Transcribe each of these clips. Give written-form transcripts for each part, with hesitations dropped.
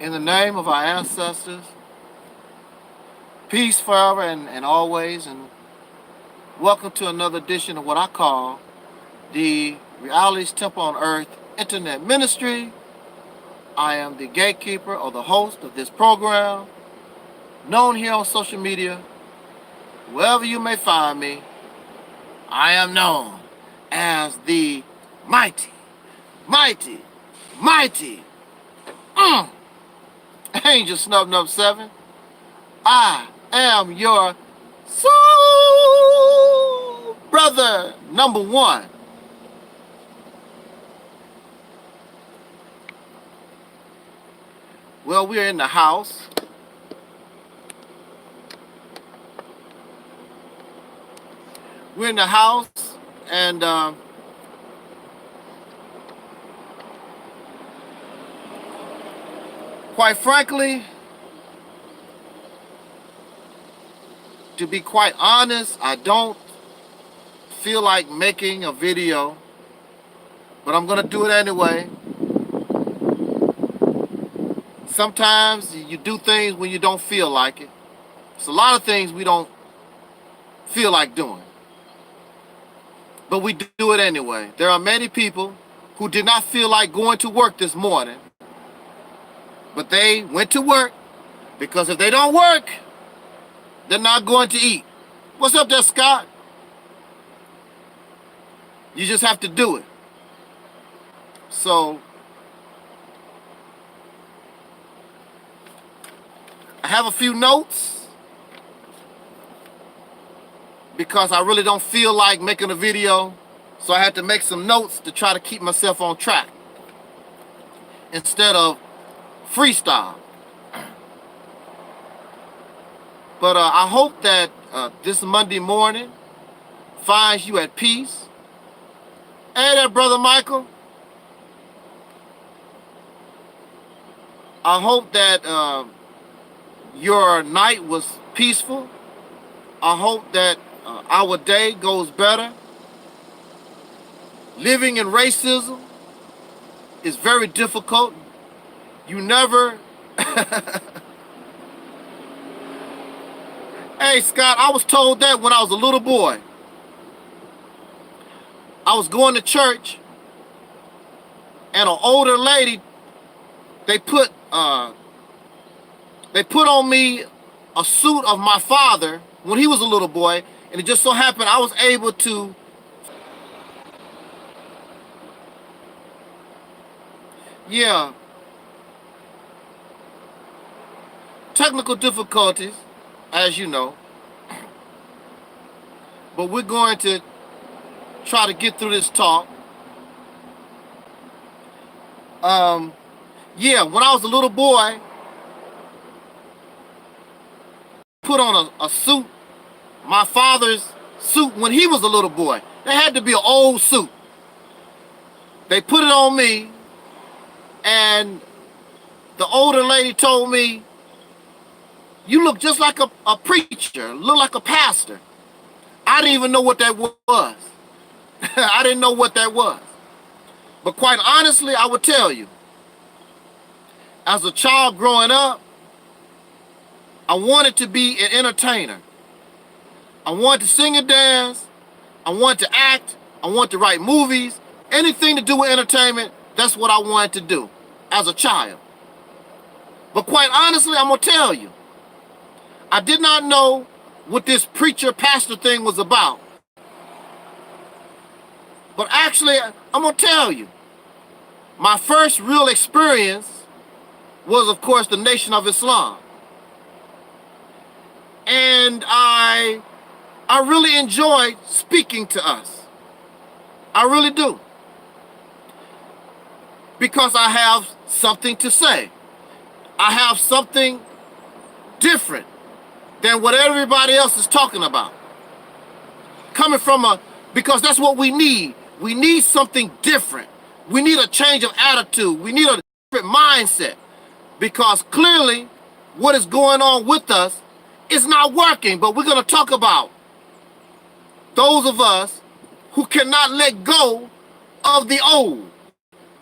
In the name of our ancestors, peace forever and always, and welcome to another edition of what I call the Reality's Temple on Earth Internet Ministry. I am the gatekeeper or the host of this program, known here on social media. Wherever you may find me, I am known as the mighty Angel Snub 7. I am your soul brother number 1. Well, we're in the house. We're in the house, and quite frankly, to be quite honest, I don't feel like making a video, but I'm gonna do it anyway. Sometimes you do things when you don't feel like it. It's a lot of things we don't feel like doing, but we do it anyway. There are many people who did not feel like going to work this morning, but they went to work because if they don't work, they're not going to eat. What's up there, Scott? You just have to do it. So, I have a few notes because I really don't feel like making a video. So I had to make some notes to try to keep myself on track instead of freestyle. But I hope that this Monday morning finds you at peace. Hey there, Brother Michael. I hope that your night was peaceful. I hope that our day goes better. Living in racism is very difficult. You never... Hey, Scott, I was told that when I was a little boy. I was going to church, and an older lady, they put on me a suit of my father when he was a little boy, and it just so happened I was able to technical difficulties, as you know, but we're going to try to get through this talk. When I was a little boy, put on a suit, my father's suit when he was a little boy. It had to be an old suit. They put it on me, and the older lady told me, "You look just like a preacher, look like a pastor." I didn't even know what that was. I didn't know what that was. But quite honestly, I would tell you, as a child growing up, I wanted to be an entertainer. I wanted to sing and dance. I wanted to act. I wanted to write movies. Anything to do with entertainment, that's what I wanted to do as a child. But quite honestly, I'm going to tell you, I did not know what this preacher pastor thing was about. But actually, I'm going to tell you, my first real experience was, of course, the Nation of Islam. And I really enjoyed speaking to us. I really do. Because I have something to say. I have something different than what everybody else is talking about. Coming from because that's what we need. We need something different. We need a change of attitude. We need a different mindset. Because clearly, what is going on with us is not working. But we're going to talk about those of us who cannot let go of the old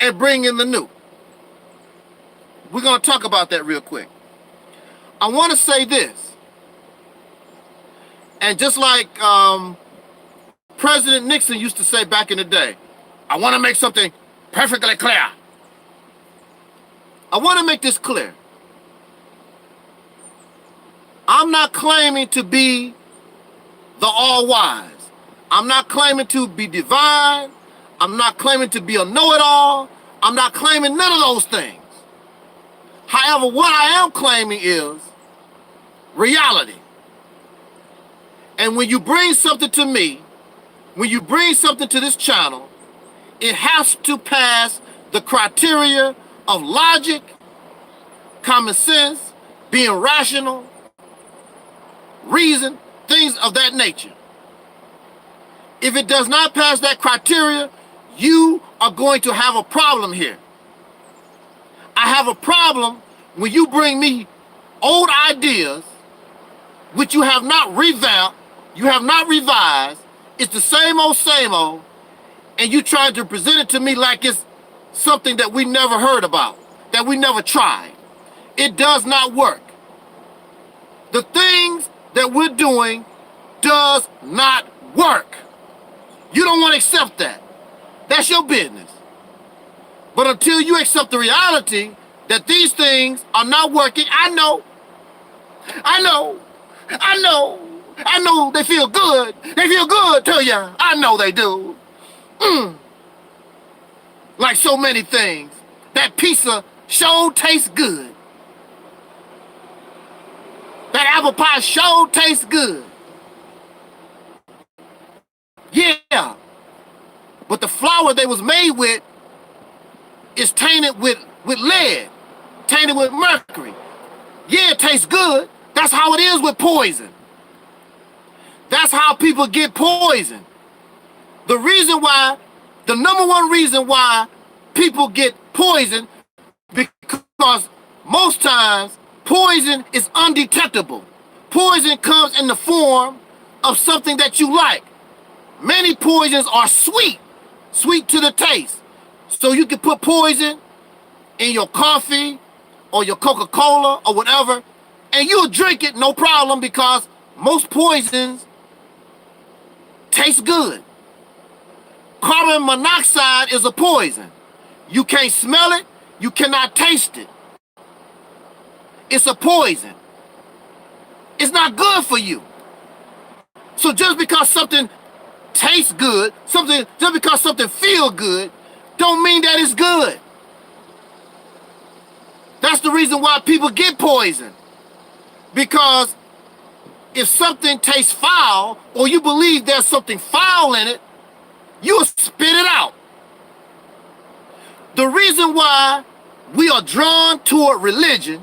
and bring in the new. we're going to talk about that real quick. I want to say this. And just like President Nixon used to say back in the day, I want to make something perfectly clear. I want to make this clear. I'm not claiming to be the all-wise. I'm not claiming to be divine. I'm not claiming to be a know-it-all. I'm not claiming none of those things. However, what I am claiming is reality. And when you bring something to me, when you bring something to this channel, it has to pass the criteria of logic, common sense, being rational, reason, things of that nature. If it does not pass that criteria, you are going to have a problem here. I have a problem when you bring me old ideas which you have not revamped, you have not revised, it's the same old, and you try to present it to me like it's something that we never heard about, that we never tried. It does not work. The things that we're doing does not work. You don't want to accept that. That's your business. But until you accept the reality that these things are not working, I know they feel good. They feel good to you. I know they do. Like so many things, that pizza sure tastes good. That apple pie sure tastes good. Yeah, but the flour they was made with is tainted with lead, tainted with mercury. Yeah, it tastes good. That's how it is with poison. That's how people get poisoned. The reason why, the number one reason why people get poisoned, because most times poison is undetectable. Poison comes in the form of something that you like. Many poisons are sweet to the taste. So you can put poison in your coffee or your Coca-Cola or whatever, and you'll drink it no problem, because most poisons taste good. Carbon monoxide is a poison. You can't smell it, you cannot taste it. It's a poison. It's not good for you. So just because something tastes good, just because something feels good, don't mean that it's good. That's the reason why people get poisoned. Because if something tastes foul, or you believe there's something foul in it, you'll spit it out. The reason why we are drawn toward religion,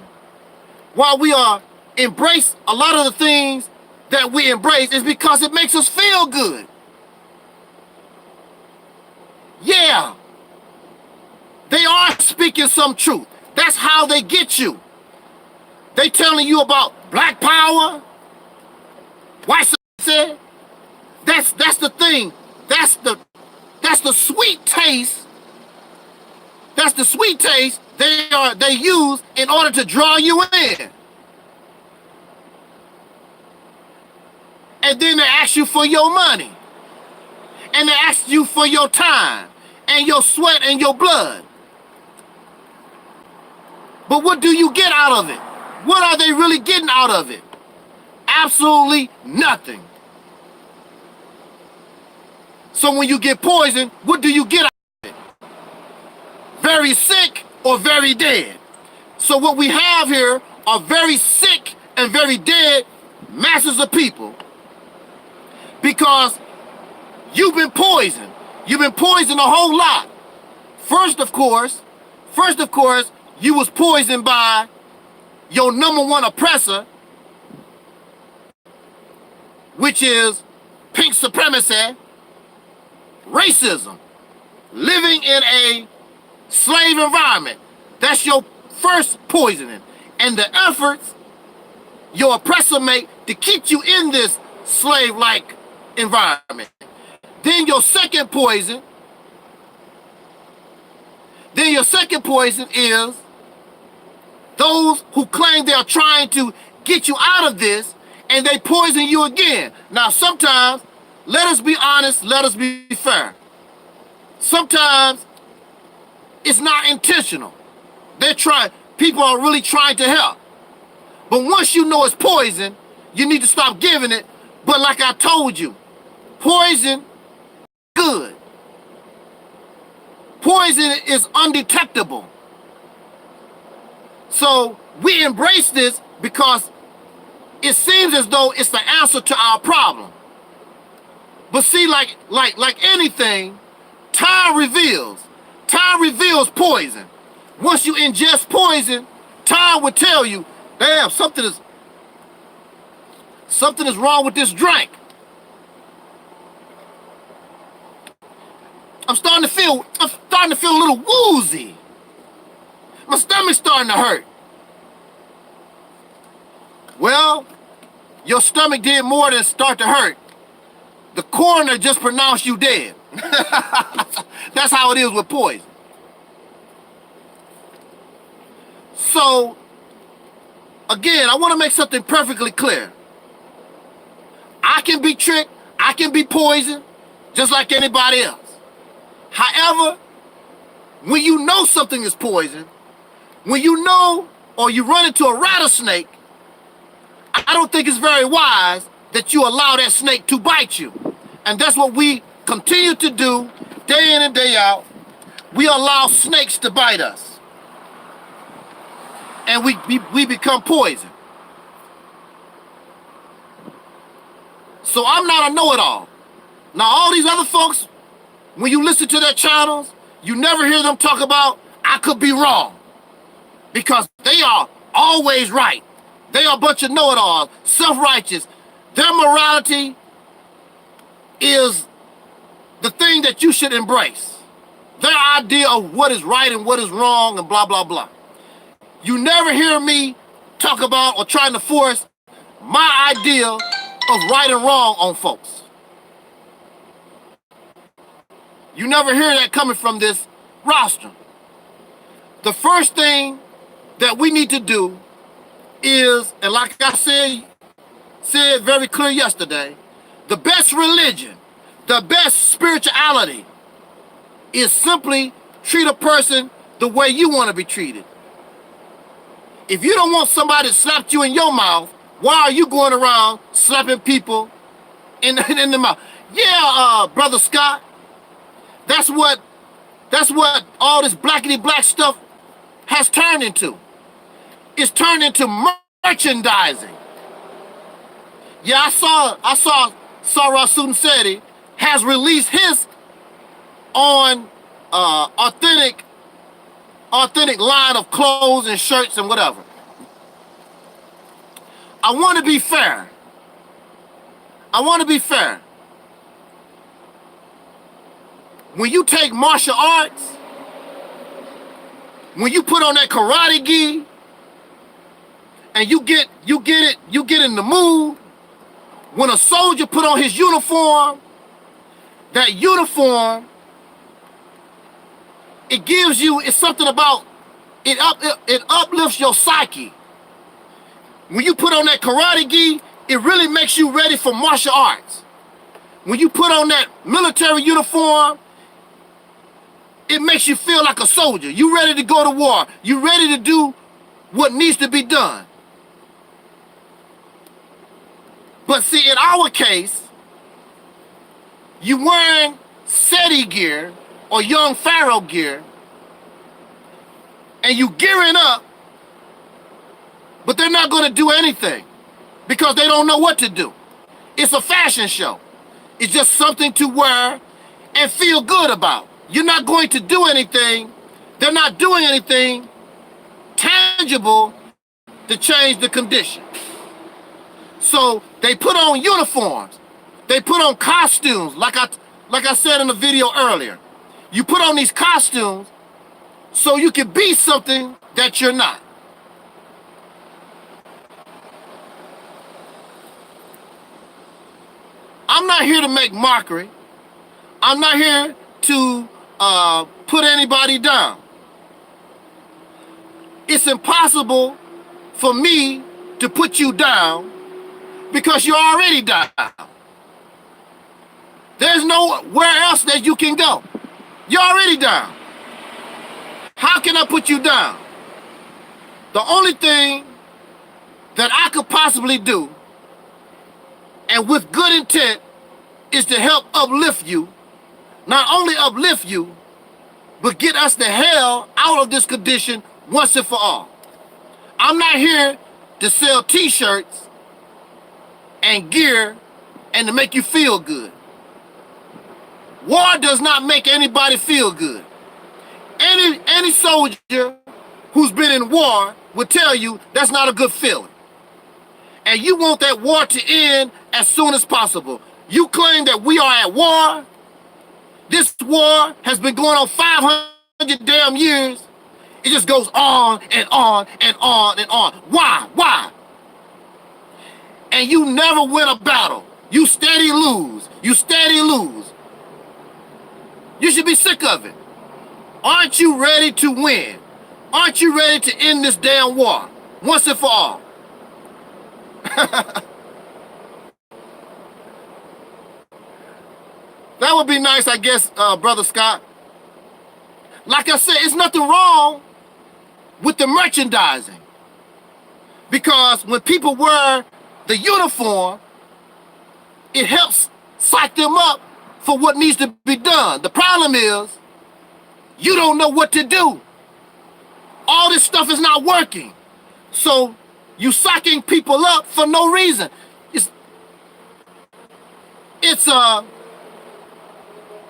why we are embrace a lot of the things that we embrace, is because it makes us feel good. Yeah, they are speaking some truth. That's how they get you. They telling you about black power, white supremacy. That's the thing. That's the sweet taste. That's the sweet taste they use in order to draw you in. And then they ask you for your money. And they ask you for your time and your sweat and your blood. But what do you get out of it? What are they really getting out of it? Absolutely nothing. So when you get poisoned, what do you get out of it? Very sick or very dead. So what we have here are very sick and very dead masses of people, because you've been poisoned. You've been poisoned a whole lot. First, of course, you was poisoned by your number one oppressor, which is pink supremacy, racism, living in a slave environment. That's your first poisoning. And the efforts your oppressor make to keep you in this slave-like environment. Then your second poison is those who claim they are trying to get you out of this, and they poison you again. Now, sometimes, let us be honest, let us be fair. Sometimes it's not intentional. People are really trying to help. But once you know it's poison, you need to stop giving it. But like I told you, poison is good. Poison is undetectable. So we embrace this because it seems as though it's the answer to our problem. But see, like anything, time reveals. Time reveals poison. Once you ingest poison, time will tell you, damn, something is wrong with this drink. I'm starting to feel a little woozy. My stomach's starting to hurt. Well, your stomach did more than start to hurt. The coroner just pronounced you dead. That's how it is with poison. So, again, I want to make something perfectly clear. I can be tricked, I can be poisoned, just like anybody else. However, when you know something is poison, when you know or you run into a rattlesnake, I don't think it's very wise that you allow that snake to bite you. And that's what we continue to do day in and day out. We allow snakes to bite us. And we become poison. So I'm not a know-it-all. Now all these other folks, when you listen to their channels, you never hear them talk about, I could be wrong. Because they are always right. They are a bunch of know-it-alls, self-righteous. Their morality is the thing that you should embrace. Their idea of what is right and what is wrong and blah, blah, blah. You never hear me talk about or trying to force my idea of right and wrong on folks. You never hear that coming from this roster. The first thing that we need to do is, and like I said very clear yesterday, the best religion, the best spirituality is simply treat a person the way you want to be treated. If you don't want somebody to slap you in your mouth, why are you going around slapping people in the mouth? Yeah, Brother Scott, that's what all this blackity black stuff has turned into. It's turned into merchandising. Yeah, I saw Rasunseti has released his on authentic line of clothes and shirts and whatever. I want to be fair. When you take martial arts, when you put on that karate gi, and you get in the mood, when a soldier put on his uniform, that uniform, it's something about, it uplifts your psyche. When you put on that karate gi, it really makes you ready for martial arts. When you put on that military uniform, it makes you feel like a soldier. You ready to go to war. You ready to do what needs to be done. But see, in our case, you wearing SETI gear or young Pharaoh gear, and you gearing up, but they're not going to do anything because they don't know what to do. It's a fashion show. It's just something to wear and feel good about. You're not going to do anything. They're not doing anything tangible to change the condition. So they put on uniforms. They put on costumes, like I said in the video earlier. You put on these costumes so you can be something that you're not. I'm not here to make mockery. I'm not here to put anybody down. it's impossible for me to put you down because you're already down. There's nowhere else that you can go. You're already down. How can I put you down? The only thing that I could possibly do, and with good intent, is to help uplift you. Not only uplift you, but get us the hell out of this condition once and for all. I'm not here to sell t-shirts and gear and to make you feel good. War does not make anybody feel good. Any soldier who's been in war will tell you that's not a good feeling. And you want that war to end as soon as possible. You claim that we are at war. This war has been going on 500 damn years. It just goes on and on and on and on. Why? Why? And you never win a battle. You steady lose. You steady lose. You should be sick of it. Aren't you ready to win? Aren't you ready to end this damn war once and for all? That would be nice, I guess, Brother Scott. Like I said, it's nothing wrong with the merchandising. Because when people wear the uniform, it helps psych them up for what needs to be done. The problem is, you don't know what to do. All this stuff is not working. So you psyching people up for no reason.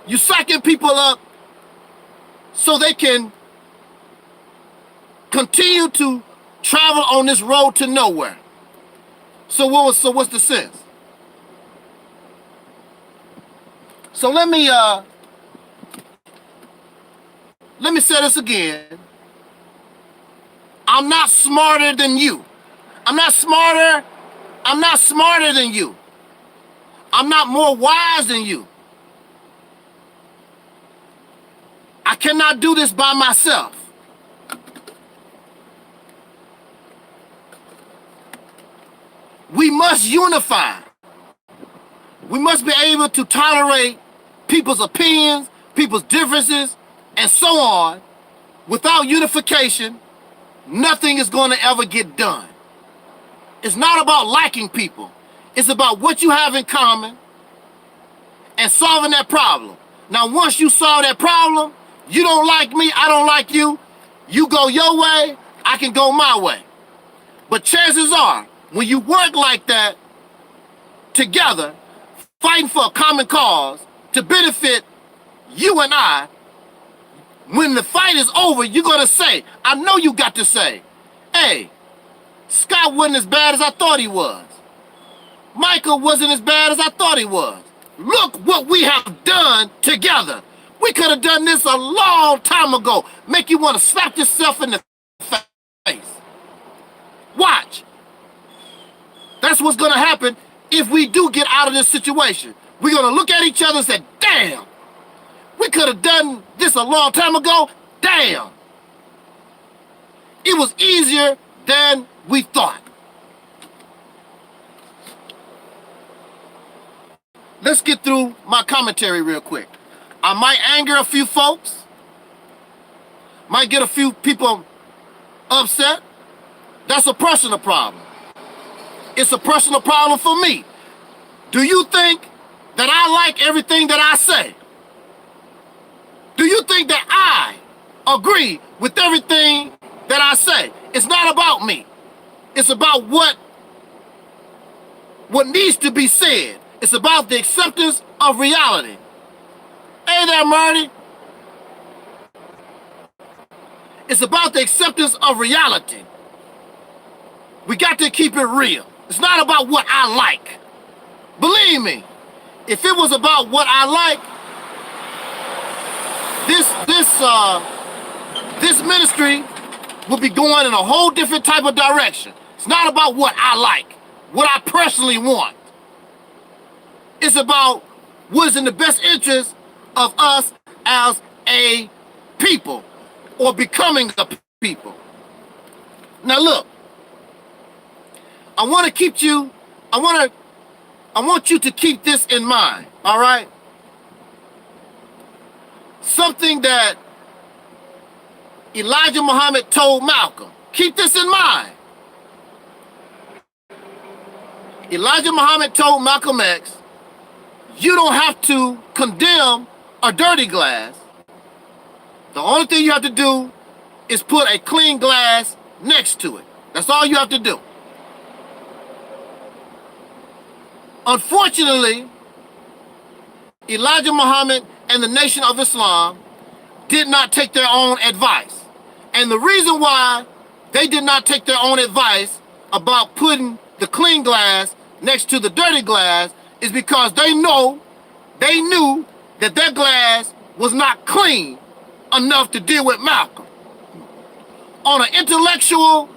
You psyching people up so they can continue to travel on this road to nowhere. So what's the sense? So let me say this again. I'm not smarter than you. I'm not smarter than you. I'm not more wise than you. I cannot do this by myself. We must unify. We must be able to tolerate people's opinions, people's differences, and so on. Without unification, nothing is going to ever get done. It's not about liking people. It's about what you have in common and solving that problem. Now, once you solve that problem, you don't like me, I don't like you. You go your way, I can go my way. But chances are, when you work like that together, fighting for a common cause to benefit you and I, when the fight is over, you're going to say, I know you got to say, hey, Scott wasn't as bad as I thought he was. Micah wasn't as bad as I thought he was. Look what we have done together. We could have done this a long time ago. Make you want to slap yourself in the face. Watch. That's what's going to happen if we do get out of this situation. We're going to look at each other and say, damn, we could have done this a long time ago. Damn. It was easier than we thought. Let's get through my commentary real quick. I might anger a few folks. Might get a few people upset. That's a personal problem. It's a personal problem for me. Do you think that I like everything that I say? Do you think that I agree with everything that I say? It's not about me. It's about what needs to be said. It's about the acceptance of reality. Hey there, Marty. It's about the acceptance of reality. We got to keep it real. It's not about what I like. Believe me, if it was about what I like, this ministry would be going in a whole different type of direction. It's not about what I like, what I personally want. It's about what is in the best interest of us as a people, or becoming a people. Now look, I want you to keep this in mind, all right? Something that Elijah Muhammad told Malcolm. Keep this in mind. Elijah Muhammad told Malcolm X, you don't have to condemn a dirty glass. The only thing you have to do is put a clean glass next to it. That's all you have to do. Unfortunately, Elijah Muhammad and the Nation of Islam did not take their own advice. And the reason why they did not take their own advice about putting the clean glass next to the dirty glass is because they knew that their glass was not clean enough to deal with Malcolm. On an intellectual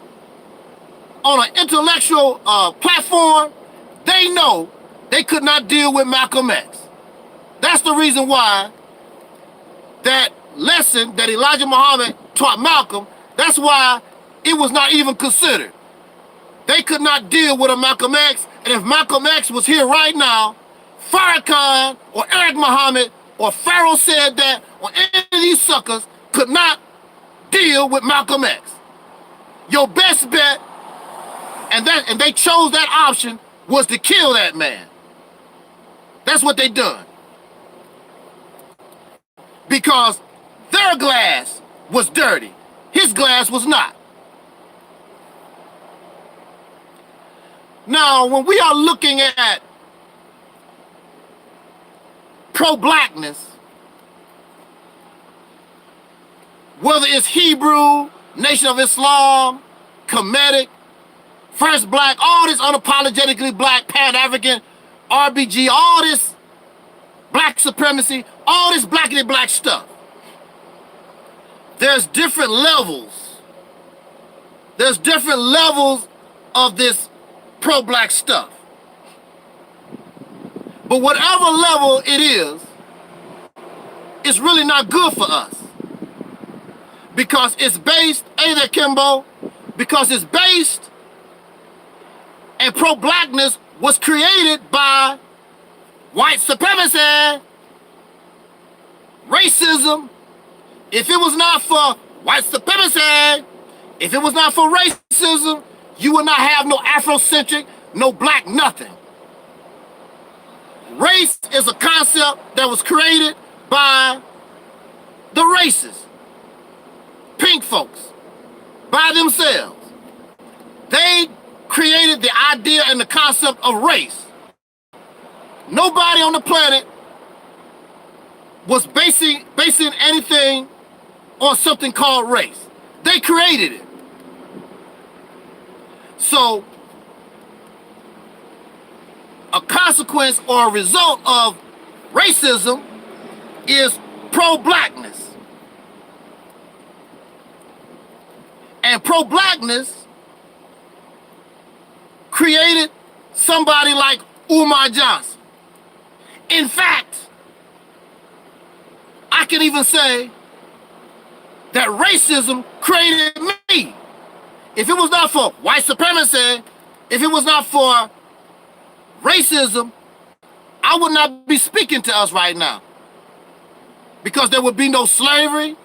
platform, they know they could not deal with Malcolm X. That's the reason why that lesson that Elijah Muhammad taught Malcolm, that's why it was not even considered. They could not deal with a Malcolm X, and if Malcolm X was here right now, Farrakhan or Eric Muhammad or Pharaoh said that, or any of these suckers could not deal with Malcolm X. Your best bet, and they chose that option, was to kill that man. That's what they done. Because their glass was dirty. His glass was not. Now, when we are looking at pro-blackness, whether it's Hebrew, Nation of Islam, Kemetic, First Black, all this unapologetically black, Pan-African, RBG, all this black supremacy, all this blackity black stuff. There's different levels. There's different levels of this pro-black stuff. But whatever level it is, it's really not good for us. Because it's based, hey there, Kimbo, because it's based, and pro-blackness was created by white supremacy, racism. If it was not for white supremacy, if it was not for racism, you would not have no Afrocentric, no black nothing. Race is a concept that was created by the racists, pink folks, by themselves. They created the idea and the concept of race. Nobody on the planet was basing anything on something called race. They created it. So, a consequence or a result of racism is pro-blackness. And pro-blackness created somebody like Umar Johnson. In fact, I can even say that racism created me. If it was not for white supremacy, if it was not for racism, I would not be speaking to us right now. Because there would be no slavery,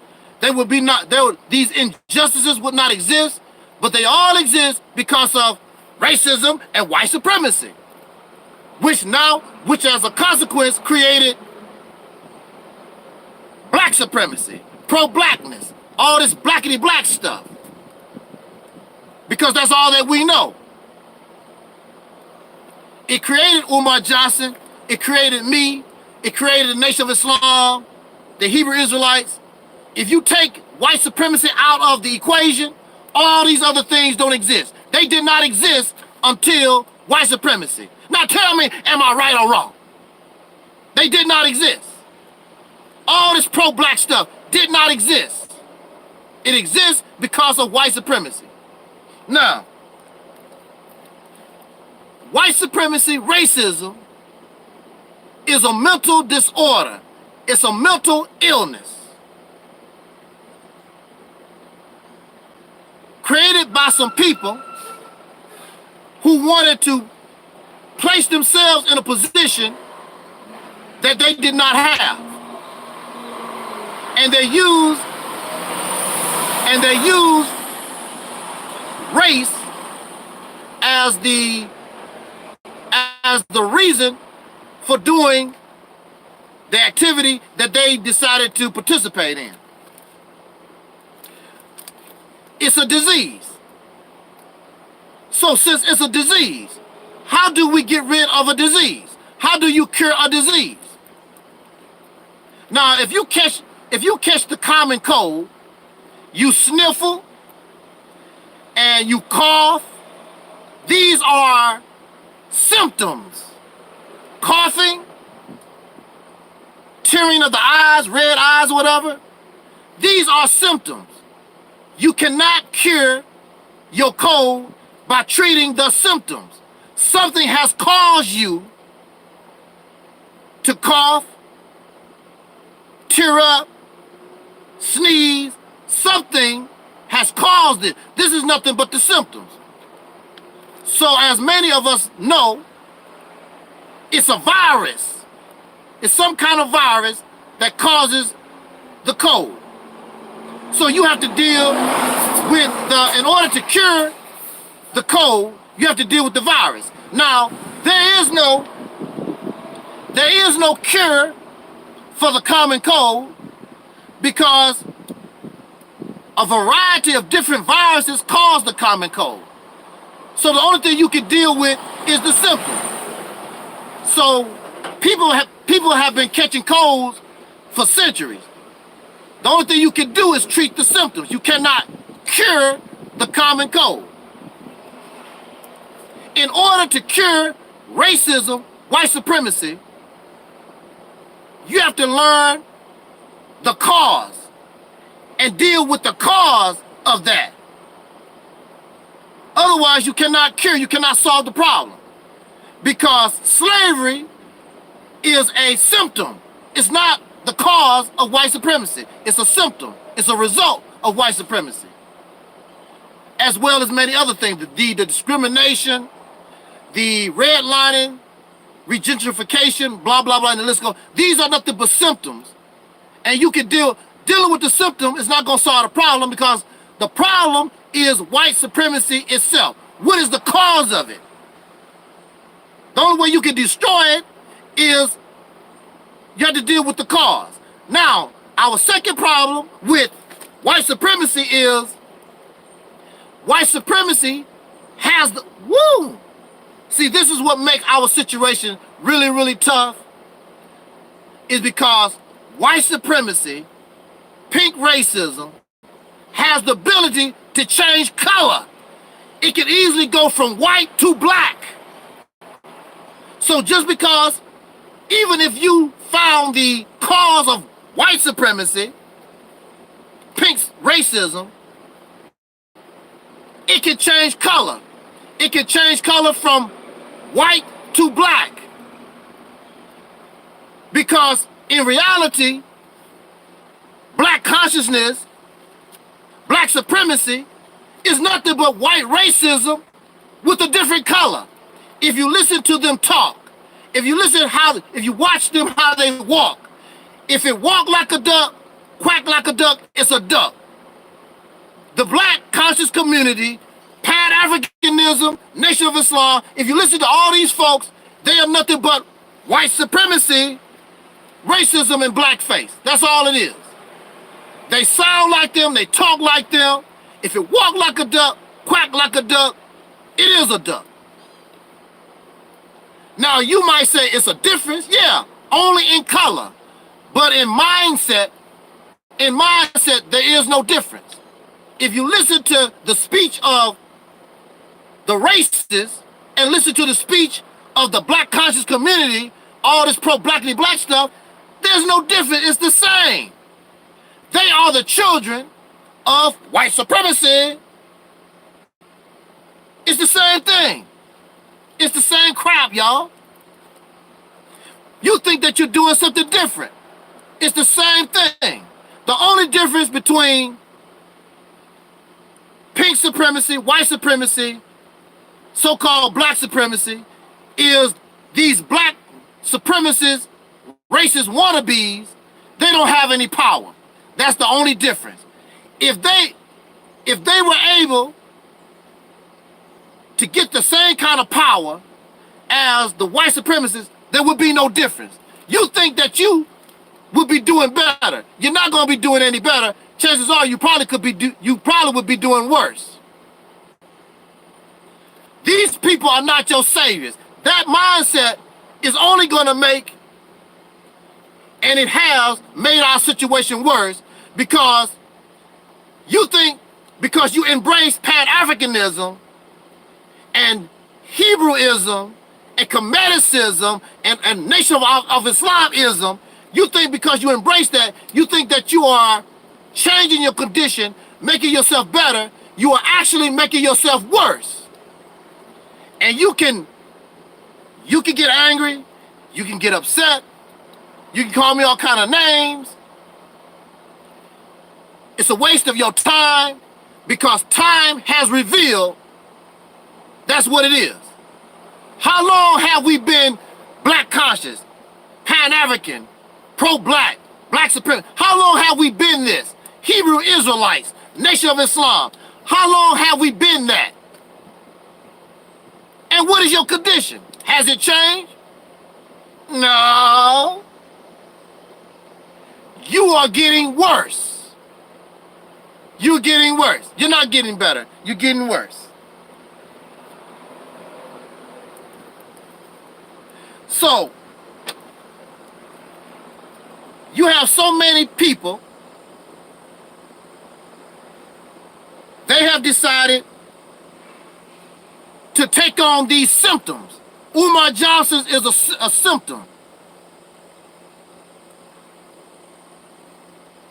these injustices would not exist, but they all exist because of racism and white supremacy, which as a consequence created black supremacy, pro-blackness, all this blackity black stuff. Because that's all that we know. It created Umar Johnson, it created me, it created the Nation of Islam, the Hebrew Israelites. If you take white supremacy out of the equation, all these other things don't exist. They did not exist until white supremacy. Now tell me, am I right or wrong? They did not exist. All this pro-black stuff did not exist. It exists because of white supremacy. Now, white supremacy, racism, is a mental disorder. It's a mental illness. created by some people who wanted to place themselves in a position that they did not have. And they use race as the reason for doing the activity that they decided to participate in. It's a disease. So since it's a disease, how do we get rid of a disease? How do you cure a disease? Now, if you catch the common cold, you sniffle and you cough, these are symptoms. Coughing, tearing of the eyes, red eyes, whatever. These are symptoms. You cannot cure your cold by treating the symptoms. Something has caused you to cough, tear up, sneeze. Something has caused it. This is nothing but the symptoms. So as many of us know, it's a virus. It's some kind of virus that causes the cold. So you have to deal with in order to cure the cold, you have to deal with the virus. Now, there is no cure for the common cold because a variety of different viruses cause the common cold. So the only thing you can deal with is the symptom. So people have been catching colds for centuries. The only thing you can do is treat the symptoms. You cannot cure the common cold. In order to cure racism, white supremacy, you have to learn the cause and deal with the cause of that. Otherwise, you cannot cure, you cannot solve the problem. Because slavery is a symptom. It's not the cause of white supremacy. It's a symptom. It's a result of white supremacy. As well as many other things, the discrimination, the redlining, regentrification, blah, blah, blah, and the list goes. These are nothing but symptoms. And you can dealing with the symptom is not going to solve the problem because the problem is white supremacy itself. What is the cause of it? The only way you can destroy it is you have to deal with the cause. Now, our second problem with white supremacy is white supremacy has the, woo! See, this is what makes our situation really, really tough is because white supremacy, pink racism, has the ability to change color. It can easily go from white to black. So just because, even if you found the cause of white supremacy, pink racism, it can change color. It can change color from white to black. Because in reality, black consciousness, black supremacy, is nothing but white racism with a different color. If you listen to them talk, if you watch them how they walk, if it walk like a duck, quack like a duck, it's a duck. The black conscious community, Pan-Africanism, Nation of Islam, if you listen to all these folks, they are nothing but white supremacy, racism, and blackface. That's all it is. They sound like them, they talk like them. If it walk like a duck, quack like a duck, it is a duck. Now you might say it's a difference, yeah, only in color. But in mindset, there is no difference. If you listen to the speech of the racists and listen to the speech of the black conscious community, all this pro-blackly black stuff, there's no difference, it's the same. They are the children of white supremacy. It's the same thing. It's the same crap, y'all. You think that you're doing something different. It's the same thing. The only difference between pink supremacy, white supremacy, so-called black supremacy, is these black supremacists, racist wannabes, they don't have any power. That's the only difference. If they were able to get the same kind of power as the white supremacists, there would be no difference. You think that you would be doing better. You're not going to be doing any better. Chances are you probably would be doing worse. These people are not your saviors. That mindset is only going to make, and it has made our situation worse, because you think because you embrace Pan-Africanism and Hebrewism and Comedicism and Nation of Islamism, you think because you embrace that, you think that you are changing your condition, making yourself better. You are actually making yourself worse. And you can get angry, you can get upset, you can call me all kind of names. It's a waste of your time, because time has revealed that's what it is. How long have we been black conscious, Pan-African, pro-black, black supremacy? How long have we been this? Hebrew Israelites, Nation of Islam. How long have we been that? And what is your condition? Has it changed? No. You are getting worse. You're getting worse. You're not getting better. You're getting worse. So, you have so many people, they have decided to take on these symptoms. Umar Johnson is a symptom.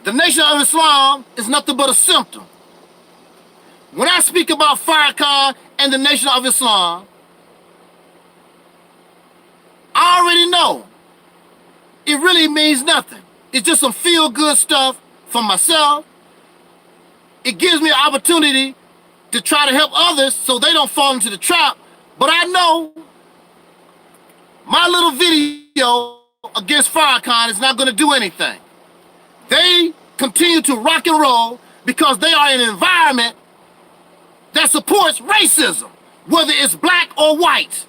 The Nation of Islam is nothing but a symptom. When I speak about Farrakhan and the Nation of Islam, I already know it really means nothing. It's just some feel-good stuff for myself. It gives me an opportunity to try to help others so they don't fall into the trap. But I know my little video against Farrakhan is not going to do anything. They continue to rock and roll because they are in an environment that supports racism, whether it's black or white.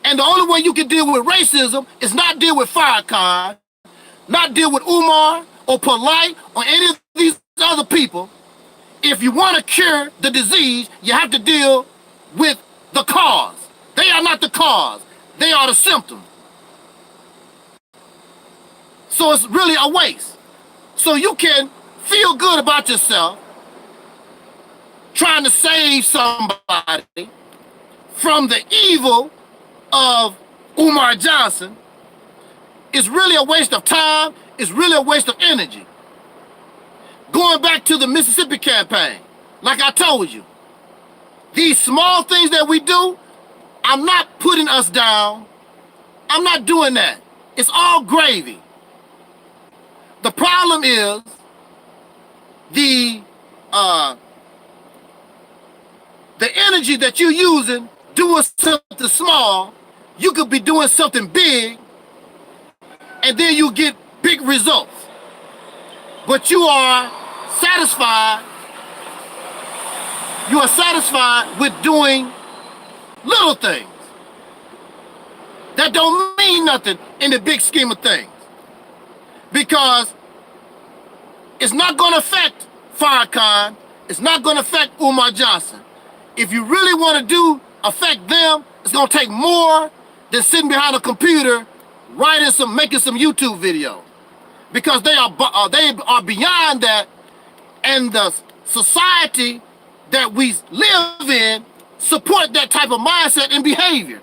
And the only way you can deal with racism is not deal with Farrakhan, not deal with Umar or Polite or any of these other people. If you want to cure the disease, you have to deal with the cause. They are not the cause. They are the symptom. So it's really a waste. So you can feel good about yourself trying to save somebody from the evil of Umar Johnson. It's really a waste of time. It's really a waste of energy. Going back to the Mississippi campaign, like I told you, these small things that we do, I'm not putting us down. I'm not doing that. It's all gravy. The problem is the energy that you're using doing something small. You could be doing something big, and then you get big results. But you are satisfied. You are satisfied with doing little things that don't mean nothing in the big scheme of things. Because it's not going to affect Farrakhan. It's not going to affect Umar Johnson. If you really want to affect them, it's going to take more than sitting behind a computer making some YouTube videos. Because they are beyond that, and the society that we live in support that type of mindset and behavior.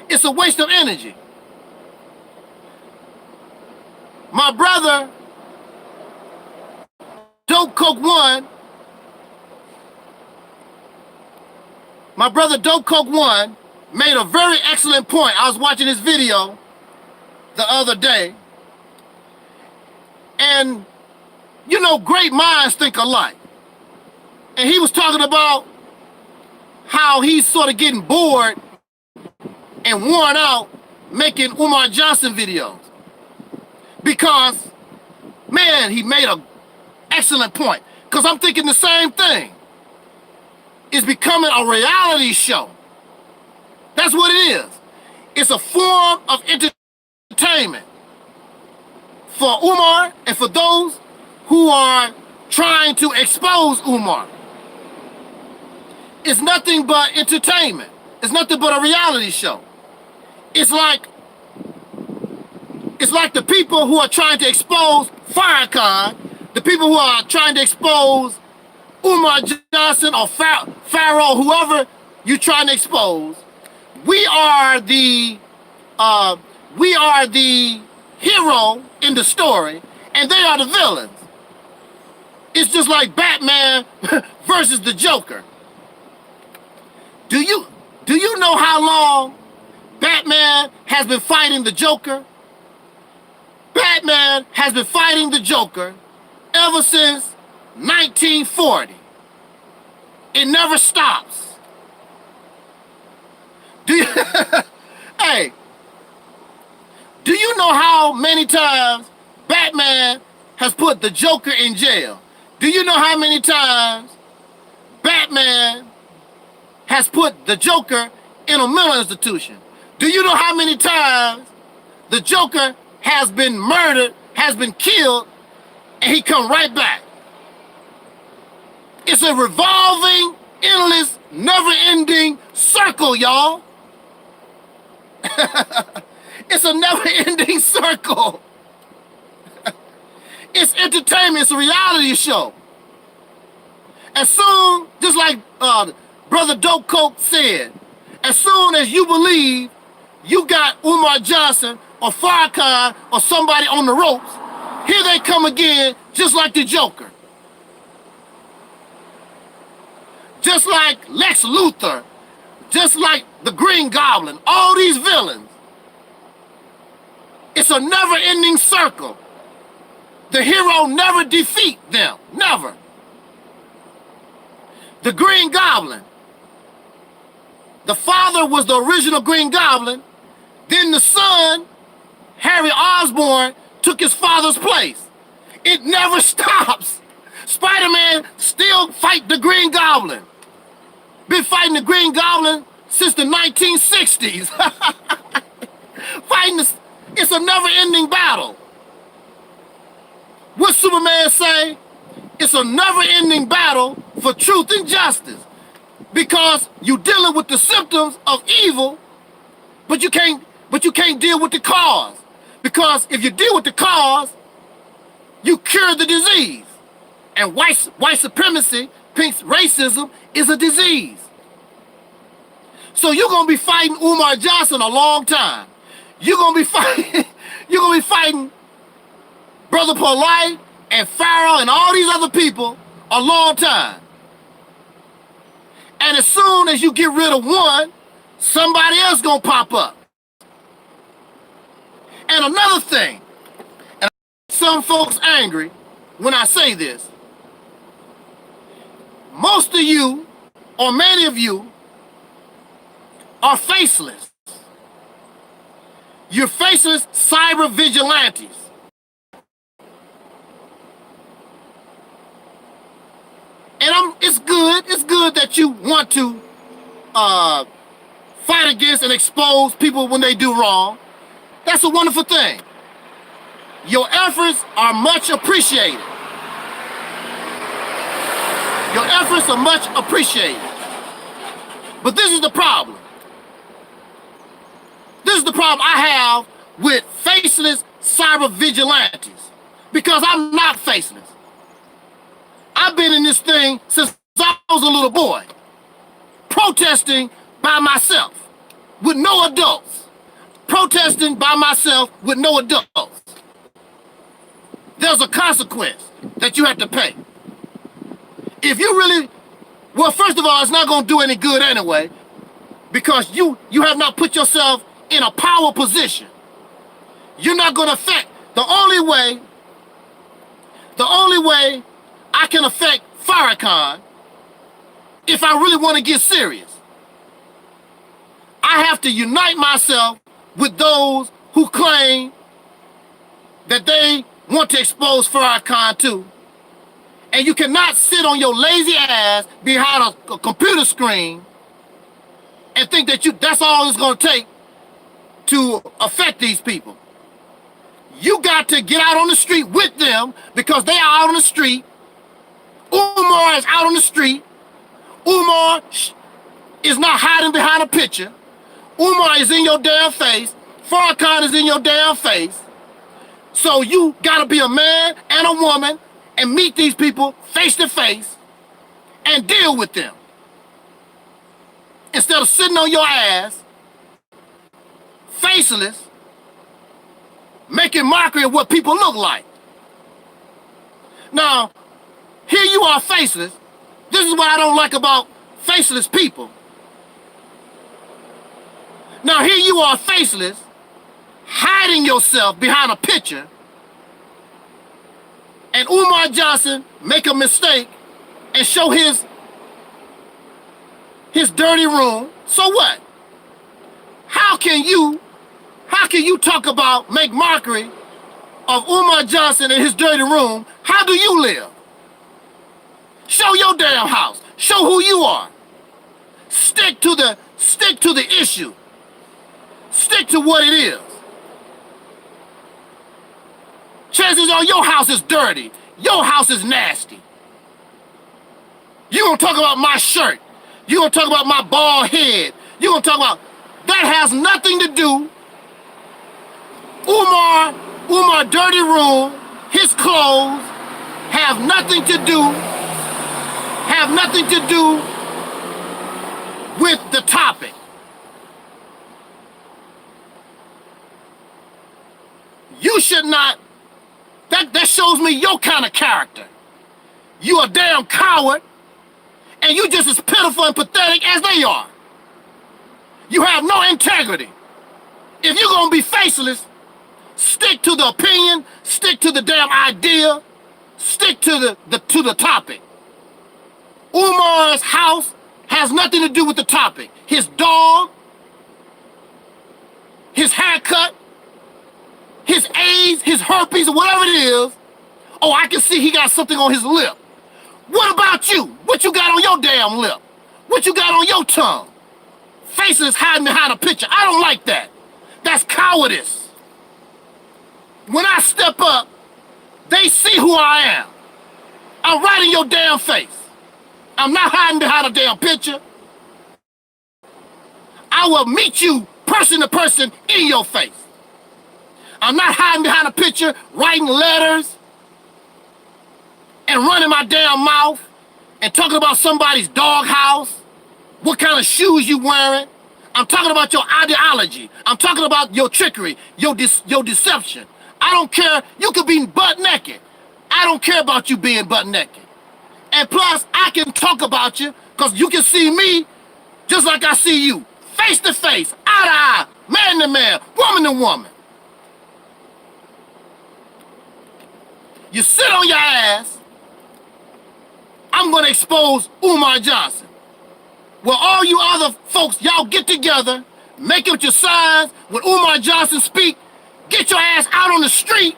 It's a waste of energy. My brother, Dope Coke One, made a very excellent point. I was watching this video the other day, and you know, great minds think alike. And he was talking about how he's sort of getting bored and worn out making Umar Johnson videos. Because, man, he made an excellent point. Because I'm thinking the same thing. It's becoming a reality show. That's what it is. It's a form of entertainment for Umar and for those who are trying to expose Umar. It's nothing but entertainment. It's nothing but a reality show. It's like the people who are trying to expose Farrakhan, the people who are trying to expose Umar Johnson or Pharaoh, whoever you're trying to expose. We are the hero in the story, and they are the villains. It's just like Batman versus the Joker. Do you know how long Batman has been fighting the Joker? Batman has been fighting the Joker ever since 1940. It never stops. Hey, do you know how many times Batman has put the Joker in jail? Do you know how many times Batman has put the Joker in a mental institution? Do you know how many times the Joker has been murdered, has been killed, and he come right back? It's a revolving, endless, never-ending circle, y'all. It's a never-ending circle. It's entertainment. It's a reality show. As soon, just like Brother Dope Coke said, as soon as you believe you got Umar Johnson or Farrakhan or somebody on the ropes, here they come again, just like the Joker. Just like Lex Luthor, just like the Green Goblin, all these villains. It's a never-ending circle. The hero never defeats them, never. The Green Goblin, the father was the original Green Goblin, then the son, Harry Osborn, took his father's place. It never stops. Spider-Man still fight the Green Goblin. Been fighting the Green Goblin since the 1960s. It's a never-ending battle. What Superman say? It's a never-ending battle for truth and justice. Because you're dealing with the symptoms of evil, but you can't deal with the cause. Because if you deal with the cause, you cure the disease. And white supremacy, pink racism, is a disease. So you're gonna be fighting Umar Johnson a long time. You're gonna be fighting Brother Polite and Pharaoh and all these other people a long time. And as soon as you get rid of one, somebody else gonna pop up. And another thing, and some folks angry when I say this, most of you, or many of you, are faceless. You're faceless cyber vigilantes. And it's good that you want to fight against and expose people when they do wrong. That's a wonderful thing. Your efforts are much appreciated. Your efforts are much appreciated. But this is the problem. This is the problem I have with faceless cyber vigilantes. Because I'm not faceless. I've been in this thing since I was a little boy, protesting by myself with no adults, protesting by myself with no adults. There's a consequence that you have to pay. If you really, well, first of all, it's not going to do any good anyway, because you have not put yourself in a power position. You're not going to affect. The the only way I can affect Farrakhan, if I really want to get serious, I have to unite myself with those who claim that they want to expose Farrakhan too. And you cannot sit on your lazy ass behind a computer screen and think that that's all it's going to take to affect these people. You got to get out on the street with them because they are out on the street. Umar is out on the street. Umar is not hiding behind a picture. Umar is in your damn face. Farrakhan is in your damn face. So you gotta be a man and a woman and meet these people face to face and deal with them. Instead of sitting on your ass, faceless, making mockery of what people look like. Now, here you are faceless. This is what I don't like about faceless people. Now here you are faceless, hiding yourself behind a picture, and Umar Johnson make a mistake and show his dirty room. So what? How can you talk about, make mockery of Umar Johnson and his dirty room? How do you live? Show your damn house. Show who you are. Stick to the issue. Stick to what it is. Chances are your house is dirty. Your house is nasty. You gonna talk about my shirt. You gonna talk about my bald head. You gonna talk about, that has nothing to do. Umar dirty room, his clothes have nothing to do with the topic. You should not, that shows me your kind of character. You a damn coward, and you just as pitiful and pathetic as they are. You have no integrity. If you're gonna be faceless, stick to the opinion, stick to the damn idea, stick to the topic. Umar's house has nothing to do with the topic. His dog, his haircut, his AIDS, his herpes, or whatever it is. Oh, I can see he got something on his lip. What about you? What you got on your damn lip? What you got on your tongue? Faceless hiding behind a picture. I don't like that. That's cowardice. When I step up, they see who I am. I'm right in your damn face. I'm not hiding behind a damn picture. I will meet you person to person in your face. I'm not hiding behind a picture, writing letters, and running my damn mouth, and talking about somebody's doghouse, what kind of shoes you wearing. I'm talking about your ideology. I'm talking about your trickery, your deception. I don't care. You could be butt naked. I don't care about you being butt naked. And plus, I can talk about you because you can see me just like I see you. Face to face, eye to eye, man to man, woman to woman. You sit on your ass, I'm gonna expose Umar Johnson. Well, all you other folks, y'all get together, make up your signs. When Umar Johnson speak, get your ass out on the street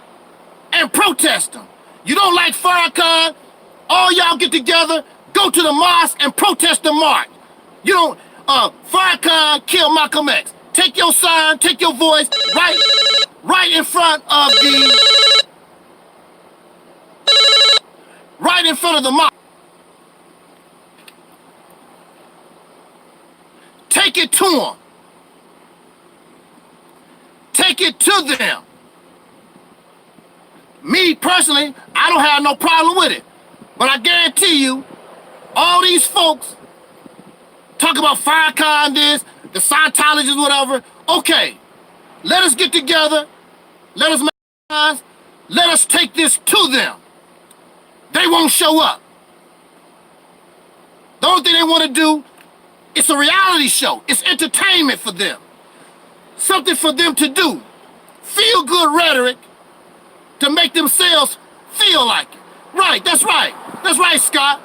and protest him. You don't like Farrakhan, all y'all get together, go to the mosque and protest the march. You don't, Farrakhan killed Malcolm X. Take your sign, take your voice, right in front of the mosque. Take it to them. Take it to them. Me personally, I don't have no problem with it. But I guarantee you, all these folks talk about Farrakhan this, the Scientologists, whatever. Okay, let us get together. Let us make eyes. Let us take this to them. They won't show up. The only thing they want to do, it's a reality show. It's entertainment for them. Something for them to do. Feel good rhetoric to make themselves feel like it. Right, that's right. That's right, Scott.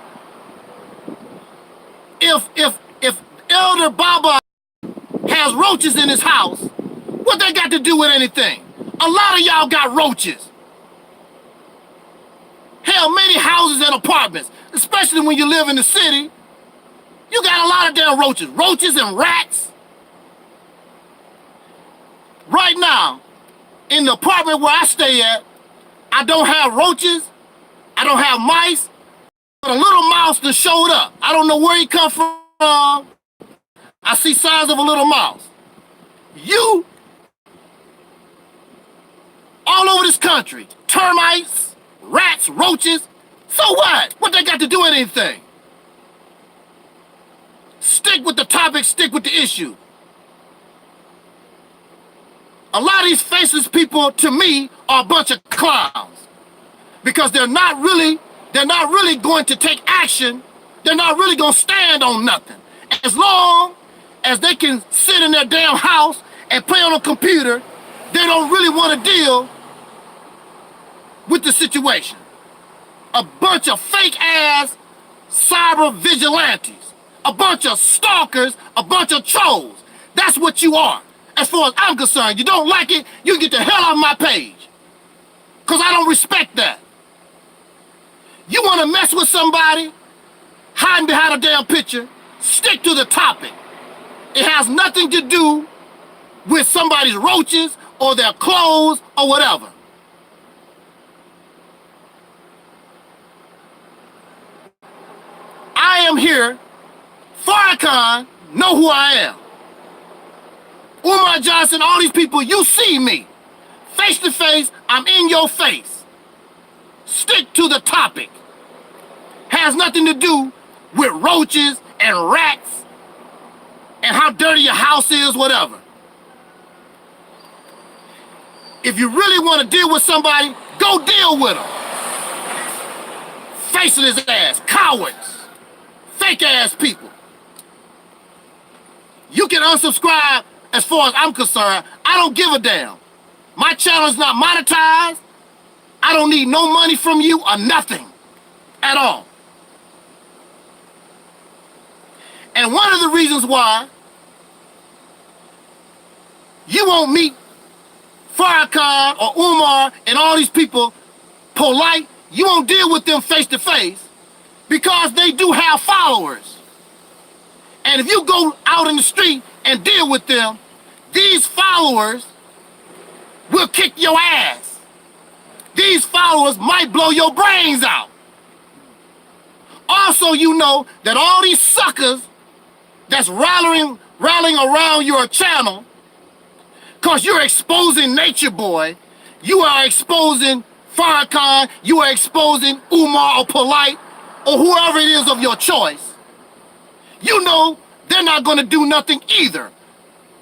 If Elder Baba has roaches in his house, what they got to do with anything? A lot of y'all got roaches. Hell, many houses and apartments, especially when you live in the city, you got a lot of damn roaches. Roaches and rats. Right now, in the apartment where I stay at, I don't have roaches, I don't have mice, but a little mouse that showed up. I don't know where he come from. I see signs of a little mouse. You, all over this country, termites, rats, roaches, so what? What they got to do with anything? Stick with the topic, stick with the issue. A lot of these faceless people, to me, are a bunch of clowns. Because they're not really going to take action. They're not really going to stand on nothing. As long as they can sit in their damn house and play on a computer, they don't really want to deal with the situation. A bunch of fake-ass cyber vigilantes. A bunch of stalkers, a bunch of trolls. That's what you are. As far as I'm concerned, you don't like it, you can get the hell out of my page. Because I don't respect that. You want to mess with somebody, hiding behind a damn picture, stick to the topic. It has nothing to do with somebody's roaches or their clothes or whatever. I am here. Farrakhan know who I am. Umar Johnson, all these people, you see me. Face to face, I'm in your face. Stick to the topic. Has nothing to do with roaches and rats and how dirty your house is, whatever. If you really want to deal with somebody, go deal with them. Faceless ass, cowards, fake ass people. You can unsubscribe as far as I'm concerned. I don't give a damn. My channel is not monetized. I don't need no money from you or nothing at all. And one of the reasons why you won't meet Farrakhan or Umar and all these people polite, you won't deal with them face to face because they do have followers. And if you go out in the street and deal with them, these followers will kick your ass. These followers might blow your brains out. Also, you know that all these suckers that's rallying around your channel, because you're exposing Nature Boy, you are exposing Farrakhan, you are exposing Umar or Polite, or whoever it is of your choice. You know they're not going to do nothing either.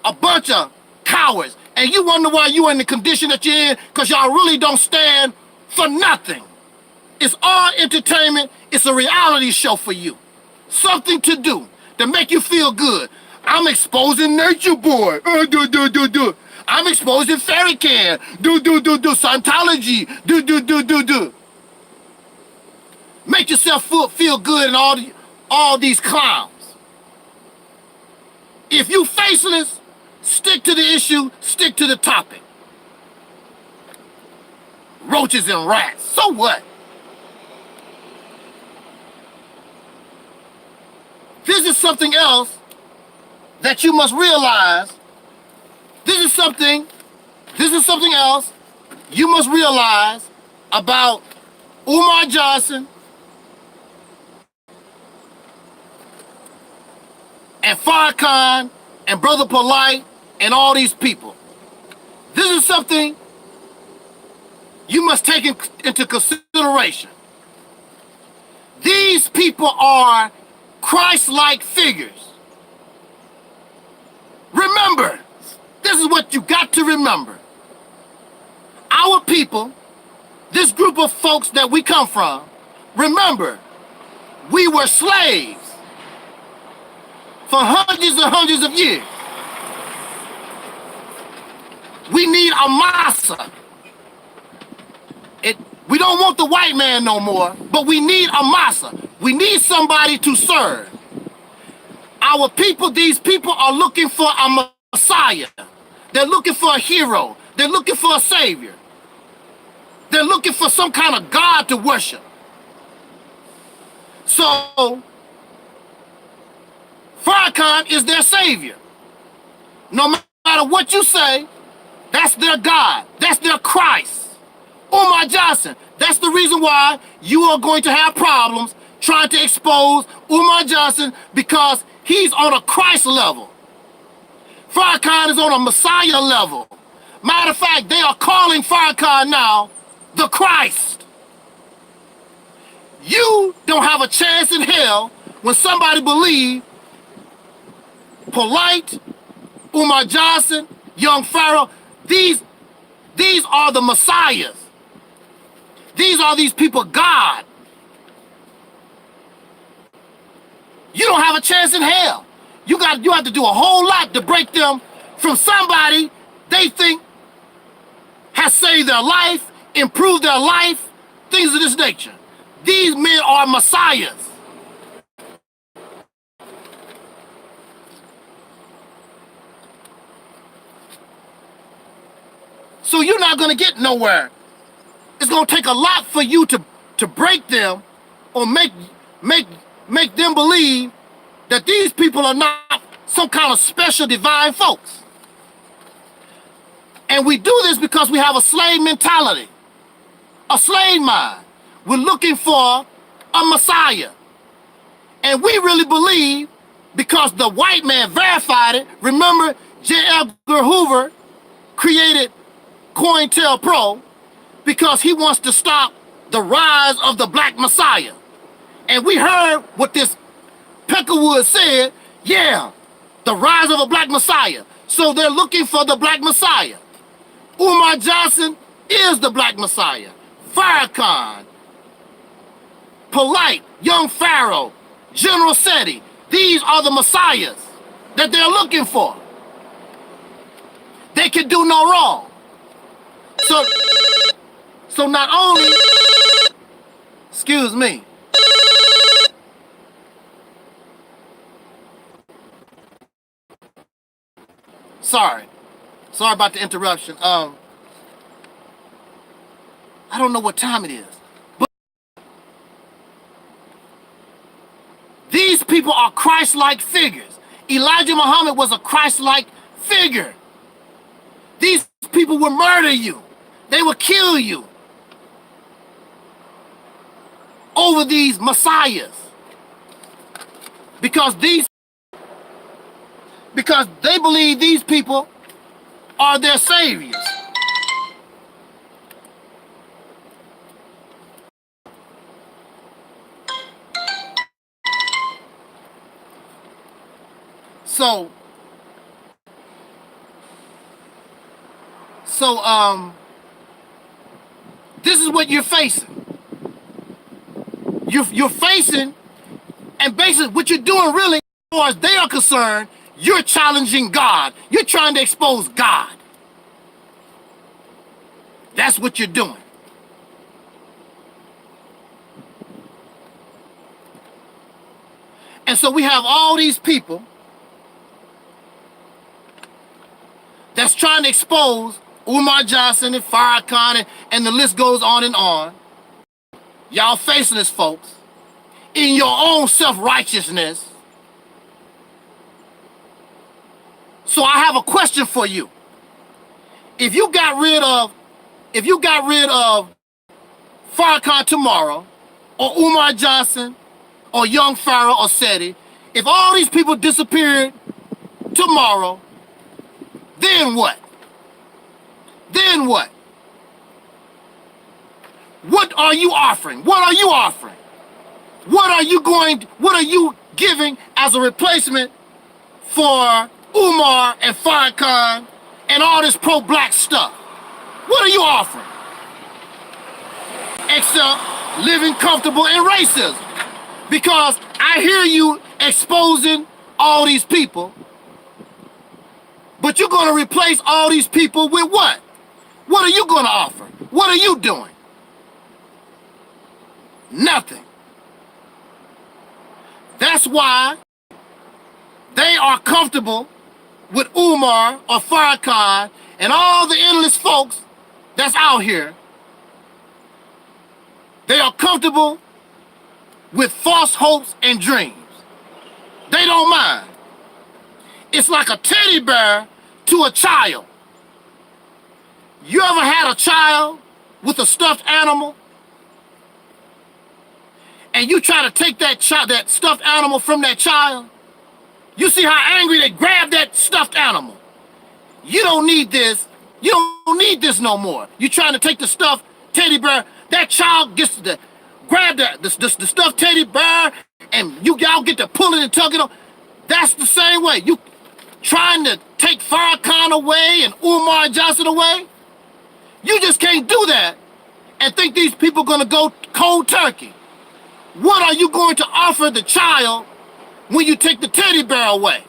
A bunch of cowards. And you wonder why you're in the condition that you're in, because y'all really don't stand for nothing. It's all entertainment. It's a reality show for you. Something to do to make you feel good. I'm exposing Nature Boy. I'm exposing Farrakhan. Scientology. Make yourself feel good and all these clowns. If you faceless, stick to the issue, stick to the topic. Roaches and rats, so what? This is something else that you must realize. This is something else you must realize about Umar Johnson and Farrakhan and Brother Polite and all these people. This is something you must take into consideration. These people are Christ-like figures. Remember, this is what you got to remember. Our people, this group of folks that we come from, remember, we were slaves for hundreds and hundreds of years. We need a massa. We don't want the white man no more, but we need a massa. We need somebody to serve. Our people, these people are looking for a Messiah. They're looking for a hero. They're looking for a savior. They're looking for some kind of God to worship. So, Farrakhan is their savior. No matter what you say, that's their God. That's their Christ. Umar Johnson, that's the reason why you are going to have problems trying to expose Umar Johnson, because he's on a Christ level. Farrakhan is on a Messiah level. Matter of fact, they are calling Farrakhan now the Christ. You don't have a chance in hell when somebody believes Polite, Umar Johnson, Young Pharaoh, these are the Messiahs. These are these people God. You don't have a chance in hell. You have to do a whole lot to break them from somebody they think has saved their life, improved their life, things of this nature. These men are messiahs. So you're not going to get nowhere. It's going to take a lot for you to break them or make them believe that these people are not some kind of special divine folks. And we do this because we have a slave mentality, a slave mind. We're looking for a Messiah. And we really believe, because the white man verified it. Remember, J. Edgar Hoover created COINTELPRO because he wants to stop the rise of the black Messiah. And we heard what this Peckerwood said, yeah, the rise of a black Messiah. So they're looking for the black Messiah. Umar Johnson is the black Messiah. Farrakhan, Polite, Young Pharaoh, General Seti, these are the Messiahs that they're looking for. They can do no wrong. So not only, excuse me, sorry about the interruption. I don't know what time it is, but these people are Christ-like figures. Elijah Muhammad was a Christ-like figure. These people will murder you. They will kill you over these messiahs because they believe these people are their saviors. So this is what you're facing. You're facing, and basically what you're doing really, as far as they are concerned, you're challenging God. You're trying to expose God. That's what you're doing. And so we have all these people that's trying to expose Umar Johnson and Farrakhan, and the list goes on and on. Y'all facing this, folks, in your own self-righteousness. So I have a question for you. If you got rid of Farrakhan tomorrow, or Umar Johnson, or Young Pharaoh, or Seti, if all these people disappeared tomorrow, then what? Then what? What are you offering? What are you offering? What are you giving as a replacement for Umar and Farrakhan and all this pro-black stuff? What are you offering? Except living comfortable in racism. Because I hear you exposing all these people, but you're going to replace all these people with what? What are you going to offer? What are you doing? Nothing. That's why they are comfortable with Umar or Farrakhan and all the endless folks that's out here. They are comfortable with false hopes and dreams. They don't mind. It's like a teddy bear to a child. You ever had a child with a stuffed animal? And you try to take that stuffed animal from that child? You see how angry they grab that stuffed animal. You don't need this. You don't need this no more. You're trying to take the stuffed teddy bear. That child gets to grab the stuffed teddy bear, and y'all get to pull it and tug it on. That's the same way. You trying to take Farrakhan away and Umar Johnson away? You just can't do that and think these people are going to go cold turkey. What are you going to offer the child when you take the teddy bear away?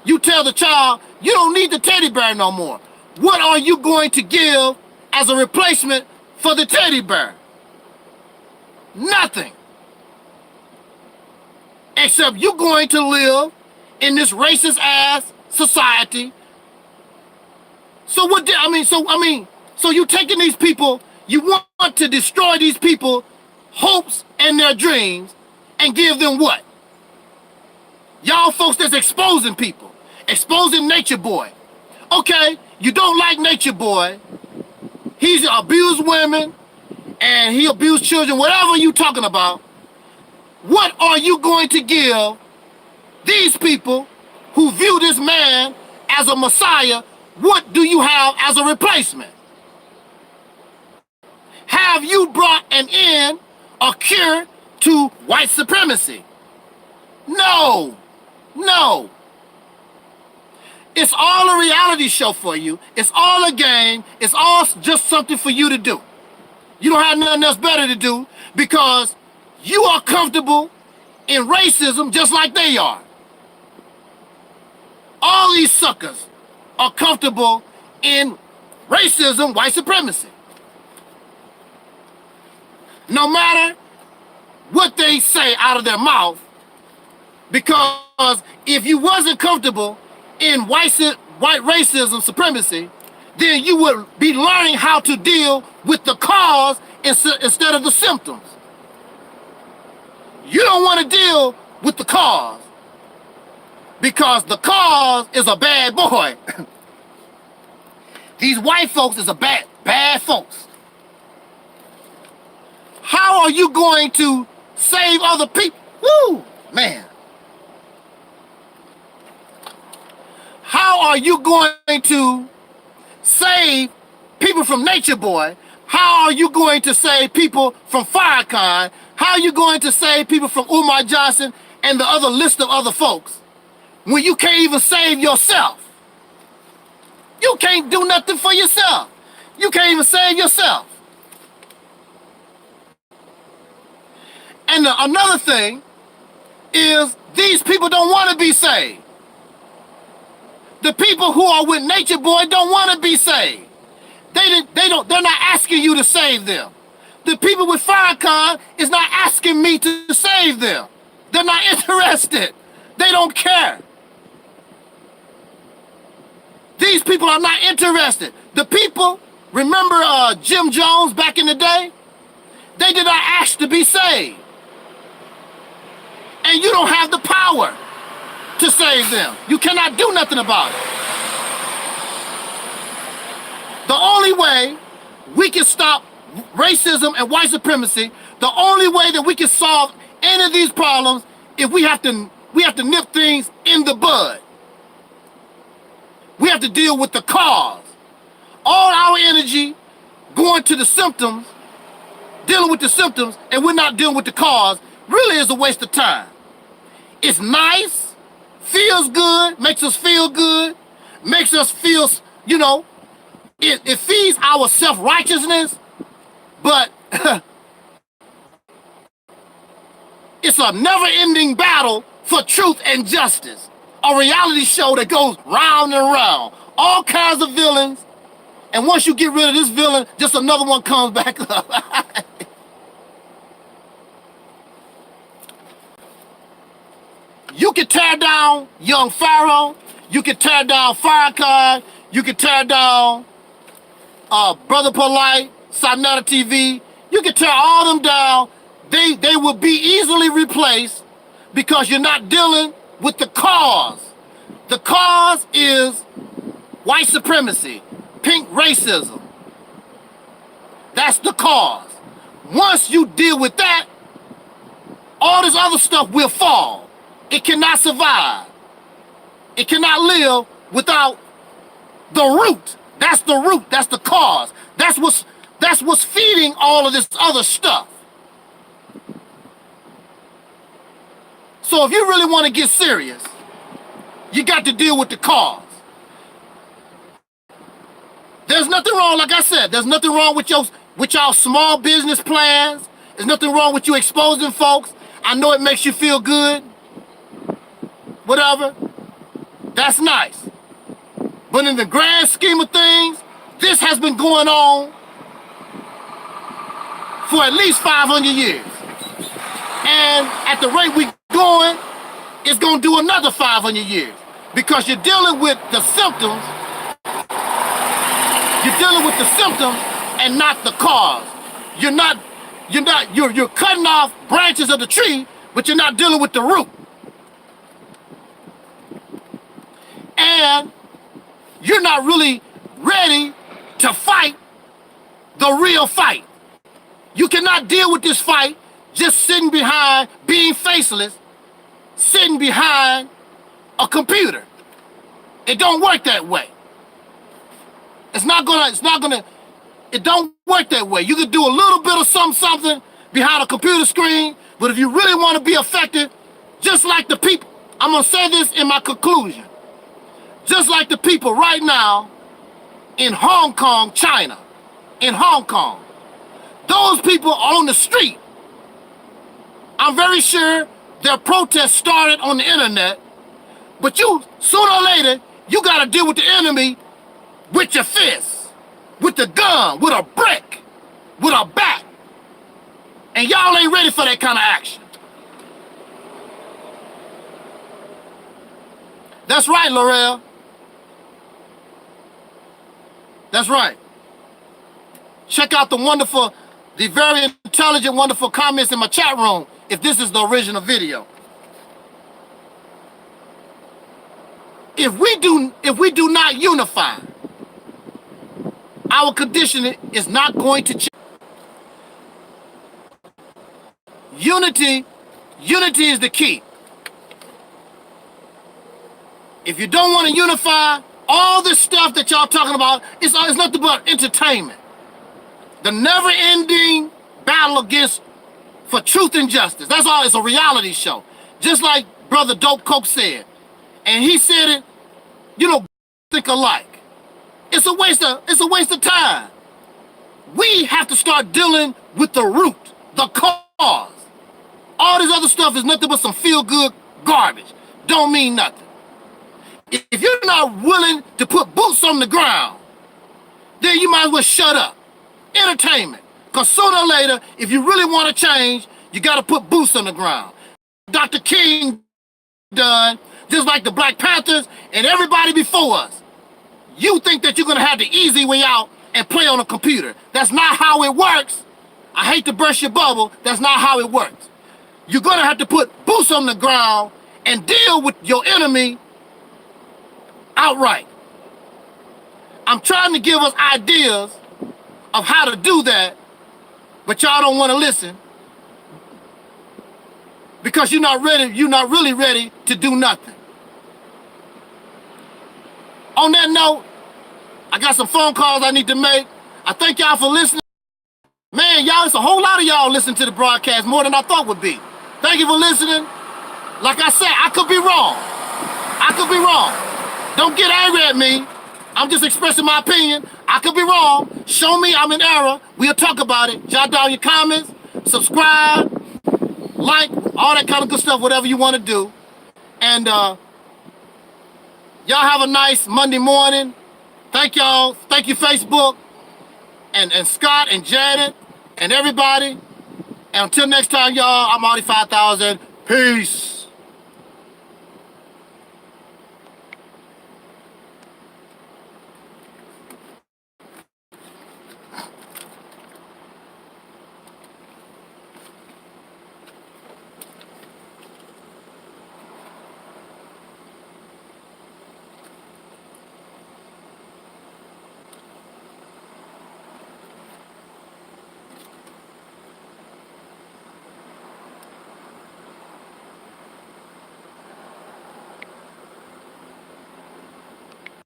You tell the child, you don't need the teddy bear no more. What are you going to give as a replacement for the teddy bear? Nothing. Except you're going to live in this racist ass society. So so you taking these people, you want to destroy these people hopes and their dreams and give them what? Y'all folks that's exposing people, exposing Nature Boy. Okay, you don't like Nature Boy. He's abused women and he abused children, whatever you talking about. What are you going to give these people who view this man as a messiah? What do you have as a replacement? Have you brought an end or cure to white supremacy? No, no. It's all a reality show for you. It's all a game. It's all just something for you to do. You don't have nothing else better to do because you are comfortable in racism just like they are. All these suckers are comfortable in racism, white supremacy. No matter what they say out of their mouth, because if you wasn't comfortable in white racism, supremacy, then you would be learning how to deal with the cause instead of the symptoms. You don't want to deal with the cause because the cause is a bad boy. These white folks is a bad folks. How are you going to save other people? Woo, man. How are you going to save people from Nature Boy? How are you going to save people from Farrakhan? How are you going to save people from Umar Johnson and the other list of other folks when you can't even save yourself? You can't do nothing for yourself. You can't even save yourself. And another thing is these people don't want to be saved. The people who are with Nature Boy don't want to be saved. They're not asking you to save them. The people with Farrakhan is not asking me to save them. They're not interested. They don't care. These people are not interested. The people, remember Jim Jones back in the day? They did not ask to be saved. And you don't have the power to save them. You cannot do nothing about it. The only way we can stop racism and white supremacy, the only way that we can solve any of these problems, if we have to nip things in the bud. We have to deal with the cause. All our energy going to the symptoms, dealing with the symptoms, and we're not dealing with the cause, really is a waste of time. It's nice, feels good, makes us feel good, makes us feel, you know, it feeds our self-righteousness, but it's a never-ending battle for truth and justice. A reality show that goes round and round. All kinds of villains, and once you get rid of this villain, just another one comes back up. You can tear down young Pharaoh. You can tear down Farrakhan. You can tear down Brother Polite, Sonata TV. You can tear all them down. They will be easily replaced because you're not dealing with the cause. The cause is white supremacy, pink racism. That's the cause. Once you deal with that, all this other stuff will fall. It cannot survive. It cannot live without the root. That's the root. That's the cause. That's what's feeding all of this other stuff. So if you really want to get serious, you got to deal with the cause. There's nothing wrong, like I said, there's nothing wrong with y'all small business plans. There's nothing wrong with you exposing folks. I know it makes you feel good. Whatever. That's nice. But in the grand scheme of things, this has been going on for at least 500 years. And at the rate we're going, it's going to do another 500 years. Because you're dealing with the symptoms. You're dealing with the symptoms and not the cause. You're cutting off branches of the tree, but you're not dealing with the root. And you're not really ready to fight the real fight. You cannot deal with this fight just sitting behind, being faceless, sitting behind a computer. It don't work that way. It don't work that way. You can do a little bit of something behind a computer screen, but if you really want to be effective, just like the people, I'm gonna say this in my conclusion, just like the people right now in Hong Kong, China, in Hong Kong, those people on the street, I'm very sure their protests started on the internet, but you, sooner or later, you gotta deal with the enemy with your fists, with the gun, with a brick, with a bat. And y'all ain't ready for that kind of action. That's right, Laurel. That's right. Check out the very intelligent, wonderful comments in my chat room if this is the original video. If we do not unify, our condition is not going to change. Unity is the key. If you don't want to unify, all this stuff that y'all talking about is nothing but entertainment. The never-ending battle for truth and justice. That's all. It's a reality show. Just like Brother Dope Coke said. And he said it, think alike. It's a waste of time. We have to start dealing with the root, the cause. All this other stuff is nothing but some feel-good garbage. Don't mean nothing. If you're not willing to put boots on the ground, then you might as well shut up. Entertainment. Because sooner or later, if you really want to change, you got to put boots on the ground. Dr. King done, just like the Black Panthers and everybody before us. You think that you're going to have the easy way out and play on a computer. That's not how it works. I hate to burst your bubble. That's not how it works. You're going to have to put boots on the ground and deal with your enemy outright. I'm trying to give us ideas of how to do that, but y'all don't want to listen because you're not really ready to do nothing. On that note, I got some phone calls I need to make. I thank y'all for listening. Man, y'all, it's a whole lot of y'all listen to the broadcast, more than I thought would be. Thank you for listening. Like I said, I could be wrong. Don't get angry at me. I'm just expressing my opinion. I could be wrong. Show me I'm in error. We'll talk about it. Jot down your comments, subscribe, like, all that kind of good stuff, whatever you want to do. And y'all have a nice Monday morning. Thank y'all. Thank you, Facebook, and Scott and Janet and everybody. And until next time, y'all, I'm Audi 5000. Peace.